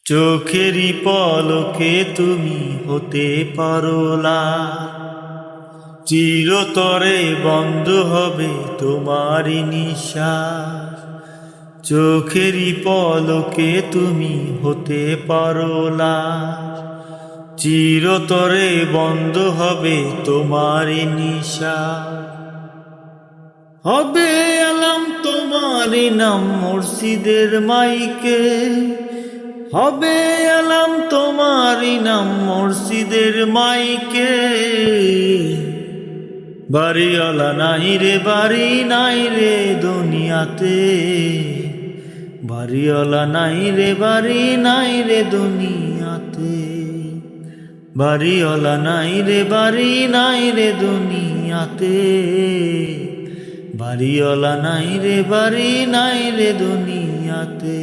চোখেরই পলকে তুমি হতে পারো লাল, চিরতরে বন্ধ হবে তোমারই নিঃশ্বাস। চোখেরই পলকে তুমি হতে পারো লাল, চিরতরে বন্ধ হবে তোমারই নিঃশ্বাস। হবে আলাম তোমারই নাম মসজিদের মাইকে, হবে আলাম তোমারই নাম মসজিদের মাইকে। বাড়িওয়ালা নাই রে, বাড়ি নাই রে দুনিয়াতে, বাড়িওয়ালা নাই রে, বাড়ি নাই রে দুনিয়াতে। বাড়িওয়ালা নাই রে, বাড়ি নাই রে দুনিয়াতে, বাড়িওয়ালা নাই রে, বাড়ি নাই রে দুনিয়াতে।